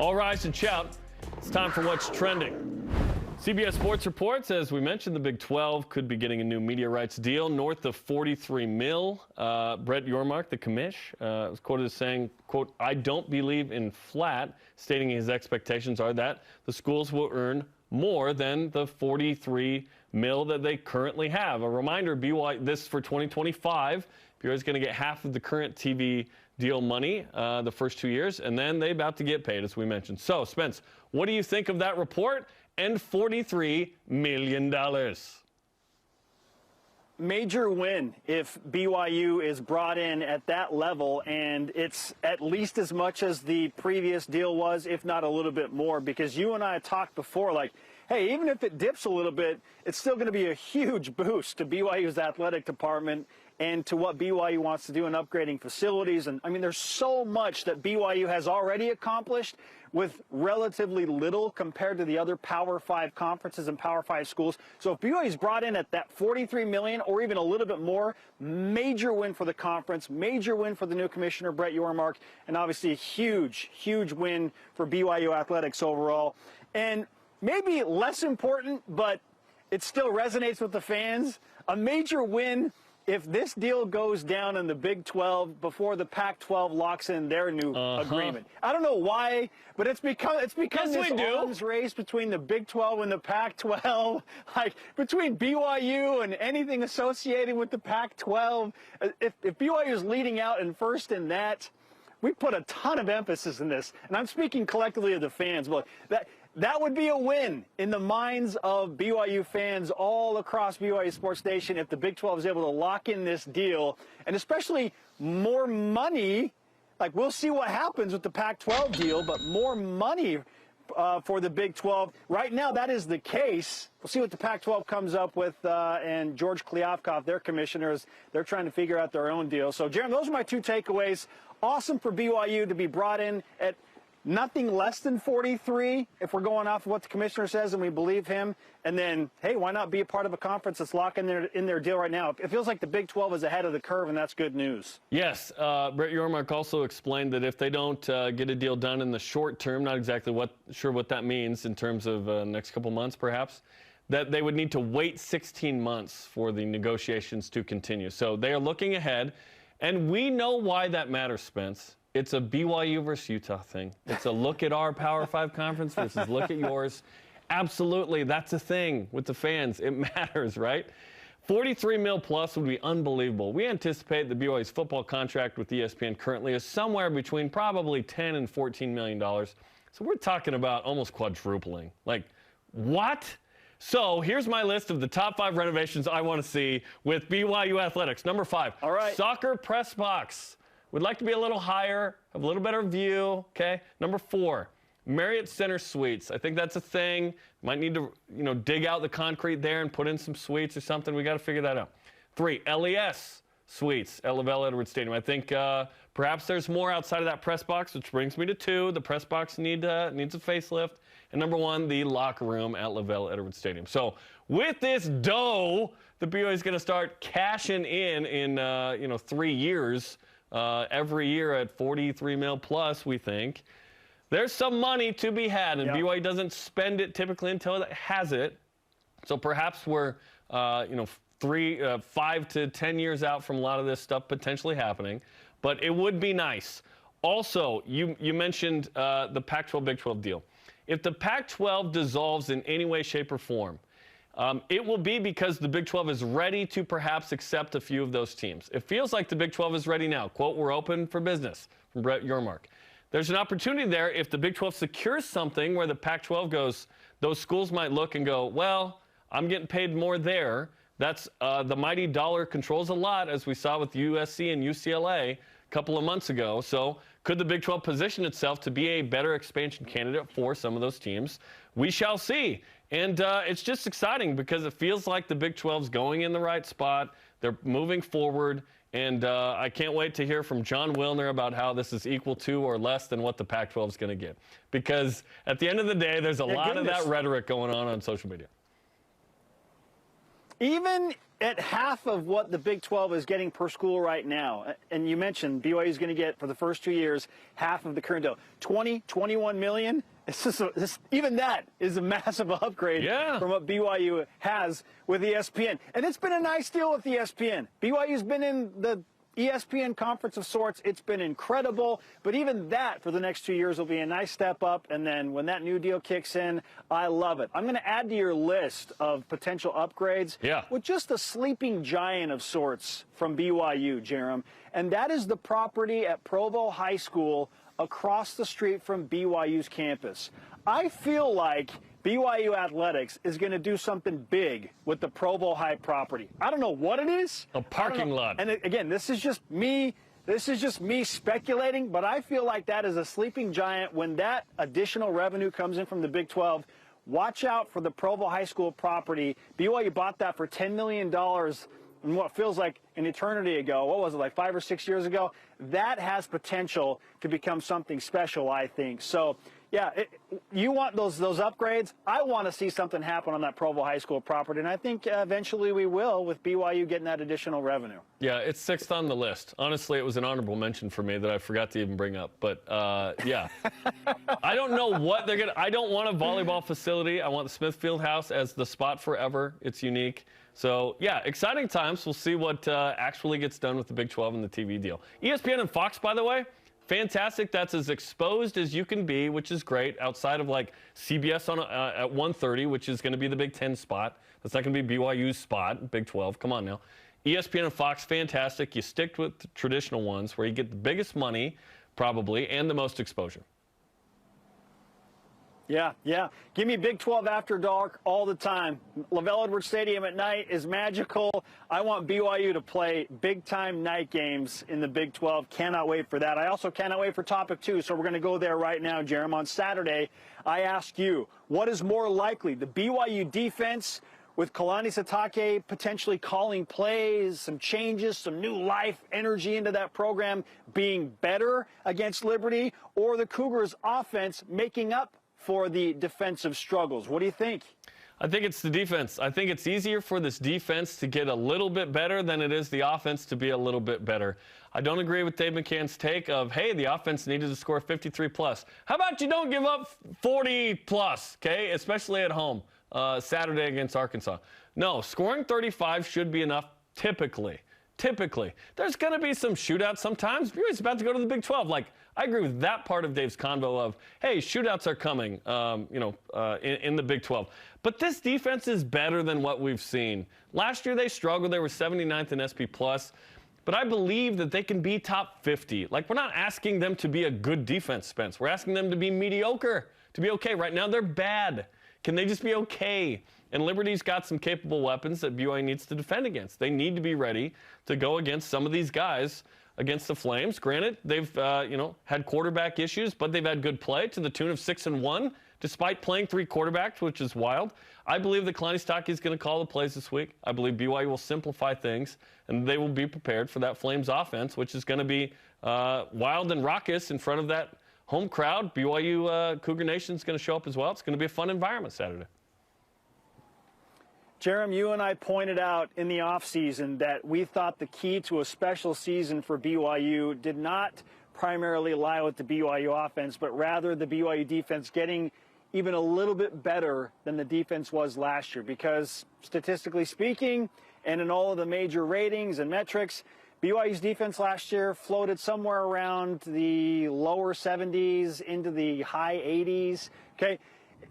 All rise and shout. It's time for What's Trending. CBS Sports reports, as we mentioned, the Big 12 could be getting a new media rights deal north of $43 million. Brett Yormark, the commish, was quoted as saying, quote, "I don't believe in flat," stating his expectations are that the schools will earn more than the $43 million that they currently have. A reminder, BYU, this is for 2025. BYU is going to get half of the current TV deal money the first 2 years, and then they're about to get paid, as we mentioned. So, Spence, what do you think of that report and $43 million? Major win if BYU is brought in at that level, and it's at least as much as the previous deal was, if not a little bit more, because you and I talked before, like, hey, even if it dips a little bit, it's still going to be a huge boost to BYU's athletic department and to what BYU wants to do in upgrading facilities. And I mean, there's so much that BYU has already accomplished with relatively little compared to the other Power 5 conferences and Power 5 schools. So if BYU's brought in at that $43 million or even a little bit more, major win for the conference, major win for the new commissioner, Brett Yormark, and obviously a huge, huge win for BYU athletics overall. And maybe less important, but it still resonates with the fans, a major win if this deal goes down in the Big 12 before the Pac-12 locks in their new agreement. I don't know why, but it's become this arms race between the Big 12 and the Pac-12, like between BYU and anything associated with the Pac-12. If BYU is leading out and first in that, we put a ton of emphasis in this, and I'm speaking collectively of the fans, but that would be a win in the minds of BYU fans all across BYU Sports Nation if the Big 12 is able to lock in this deal, and especially more money. Like, we'll see what happens with the Pac-12 deal, but more money for the Big 12. Right now, that is the case. We'll see what the Pac-12 comes up with, and George Kliavkoff, their commissioners, they're trying to figure out their own deal. So, Jarom, those are my two takeaways. Awesome for BYU to be brought in at nothing less than 43 if we're going off of what the commissioner says and we believe him. And then, hey, why not be a part of a conference that's locking in their deal right now? It feels like the Big 12 is ahead of the curve, and that's good news. Yes. Brett Yormark also explained that if they don't get a deal done in the short term, not exactly sure what that means in terms of next couple months perhaps, that they would need to wait 16 months for the negotiations to continue. So they are looking ahead, and we know why that matters, Spence. It's a BYU versus Utah thing. It's a look at our Power 5 conference versus look at yours. Absolutely, that's a thing with the fans. It matters, right? $43 million plus would be unbelievable. We anticipate the BYU's football contract with ESPN currently is somewhere between probably $10 and $14 million. So we're talking about almost quadrupling. Like, what? So here's my list of the top 5 renovations I want to see with BYU athletics. Number 5, all right, soccer press box. Would like to be a little higher, have a little better view, okay? Number 4, Marriott Center Suites. I think that's a thing. Might need to, dig out the concrete there and put in some suites or something. We got to figure that out. 3, LES Suites at LaVelle Edwards Stadium. I think perhaps there's more outside of that press box, which brings me to 2. The press box needs a facelift. And number 1, the locker room at LaVelle Edwards Stadium. So with this dough, the BYU is going to start cashing in 3 years. Every year at $43 million plus, we think. There's some money to be had, and BYU doesn't spend it typically until it has it. So perhaps we're, 5 to 10 years out from a lot of this stuff potentially happening. But it would be nice. Also, you mentioned the Pac-12 Big 12 deal. If the Pac-12 dissolves in any way, shape, or form, it will be because the Big 12 is ready to perhaps accept a few of those teams. It feels like the Big 12 is ready now. Quote, "We're open for business," from Brett Yormark. There's an opportunity there if the Big 12 secures something where the Pac-12 goes, those schools might look and go, well, I'm getting paid more there. That's the mighty dollar controls a lot, as we saw with USC and UCLA a couple of months ago. So could the Big 12 position itself to be a better expansion candidate for some of those teams? We shall see. And it's just exciting because it feels like the Big 12 is going in the right spot. They're moving forward. And I can't wait to hear from John Wilner about how this is equal to or less than what the Pac-12 is going to get. Because at the end of the day, there's a lot of that rhetoric going on social media. Even at half of what the Big 12 is getting per school right now, and you mentioned BYU is going to get, for the first 2 years, half of the current deal, 21 million. Even that is a massive upgrade from what BYU has with ESPN. And it's been a nice deal with ESPN. BYU's been in the ESPN conference of sorts. It's been incredible. But even that for the next 2 years will be a nice step up. And then when that new deal kicks in, I love it. I'm going to add to your list of potential upgrades with just a sleeping giant of sorts from BYU, Jarom. And that is the property at Provo High School across the street from BYU's campus. I feel like BYU Athletics is going to do something big with the Provo High property. I don't know what it is. A parking lot. And again, this is just me speculating, but I feel like that is a sleeping giant. When that additional revenue comes in from the Big 12, watch out for the Provo High School property. BYU bought that for $10 million in what feels like an eternity ago. What was it, like 5 or 6 years ago? That has potential to become something special, I think. So, yeah, you want those upgrades? I want to see something happen on that Provo High School property, and I think eventually we will with BYU getting that additional revenue. Yeah, it's 6th on the list. Honestly, it was an honorable mention for me that I forgot to even bring up. But, yeah, I don't know what they're going to – I don't want a volleyball facility. I want the Smithfield House as the spot forever. It's unique. So, yeah, exciting times. We'll see what actually gets done with the Big 12 and the TV deal. ESPN and Fox, by the way, fantastic. That's as exposed as you can be, which is great, outside of, like, CBS on at 1:30, which is going to be the Big 10 spot. That's not going to be BYU's spot, Big 12. Come on now. ESPN and Fox, fantastic. You stick with the traditional ones where you get the biggest money, probably, and the most exposure. Yeah. Give me Big 12 after dark all the time. LaVell Edwards Stadium at night is magical. I want BYU to play big-time night games in the Big 12. Cannot wait for that. I also cannot wait for topic 2, so we're going to go there right now, Jarom. On Saturday, I ask you, what is more likely, the BYU defense with Kalani Sitake potentially calling plays, some changes, some new life, energy into that program being better against Liberty, or the Cougars' offense making up for the defensive struggles? What do you think? I think it's the defense. I think it's easier for this defense to get a little bit better than it is the offense to be a little bit better. I don't agree with Dave McCann's take of, hey, the offense needed to score 53+. How about you don't give up 40+, okay, especially at home Saturday against Arkansas? No, scoring 35 should be enough typically. There's going to be some shootouts sometimes. BYU's about to go to the Big 12. Like, I agree with that part of Dave's convo of, hey, shootouts are coming, in the Big 12. But this defense is better than what we've seen. Last year they struggled. They were 79th in SP+. But I believe that they can be top 50. Like, we're not asking them to be a good defense, Spence. We're asking them to be mediocre, to be okay. Right now they're bad. Can they just be okay? And Liberty's got some capable weapons that BYU needs to defend against. They need to be ready to go against some of these guys against the Flames. Granted, they've had quarterback issues, but they've had good play to the tune of 6-1, despite playing 3 quarterbacks, which is wild. I believe that Kalani Sitake is going to call the plays this week. I believe BYU will simplify things, and they will be prepared for that Flames offense, which is going to be wild and raucous in front of that home crowd. BYU Cougar Nation is going to show up as well. It's going to be a fun environment Saturday. Jarom, you and I pointed out in the offseason that we thought the key to a special season for BYU did not primarily lie with the BYU offense, but rather the BYU defense getting even a little bit better than the defense was last year. Because statistically speaking, and in all of the major ratings and metrics, BYU's defense last year floated somewhere around the lower 70s into the high 80s. Okay.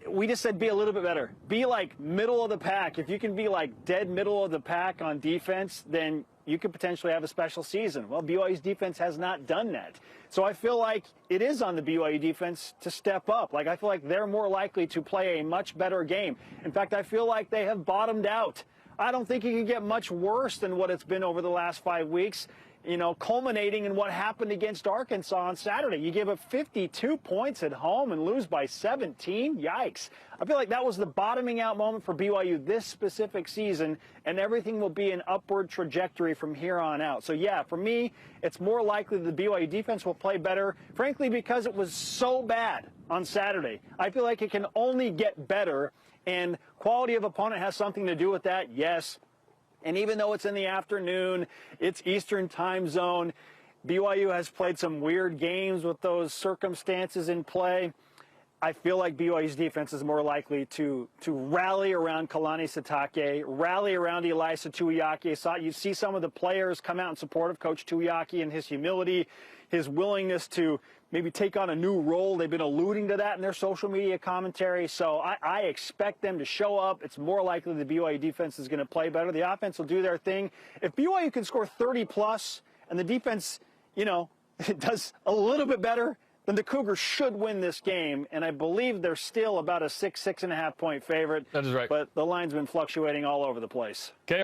We just said be a little bit better. Be like middle of the pack. If you can be like dead middle of the pack on defense, then you could potentially have a special season. Well, BYU's defense has not done that. So I feel like it is on the BYU defense to step up. Like, I feel like they're more likely to play a much better game. In fact, I feel like they have bottomed out. I don't think it can get much worse than what it's been over the last 5 weeks. Culminating in what happened against Arkansas on Saturday. You give up 52 points at home and lose by 17. Yikes. I feel like that was the bottoming out moment for BYU this specific season, and everything will be an upward trajectory from here on out. So, yeah, for me, it's more likely the BYU defense will play better, frankly, because it was so bad on Saturday. I feel like it can only get better, and quality of opponent has something to do with that, yes. And even though it's in the afternoon, it's Eastern time zone, BYU has played some weird games with those circumstances in play. I feel like BYU's defense is more likely to rally around Kalani Sitake, rally around Elisa Tuiaki. You see some of the players come out in support of Coach Tuiaki and his humility, his willingness to maybe take on a new role. They've been alluding to that in their social media commentary. So I expect them to show up. It's more likely the BYU defense is going to play better. The offense will do their thing. If BYU can score 30+ and the defense, does a little bit better, then the Cougars should win this game, and I believe they're still about a 6.5 point favorite. That is right. But the line's been fluctuating all over the place. Okay.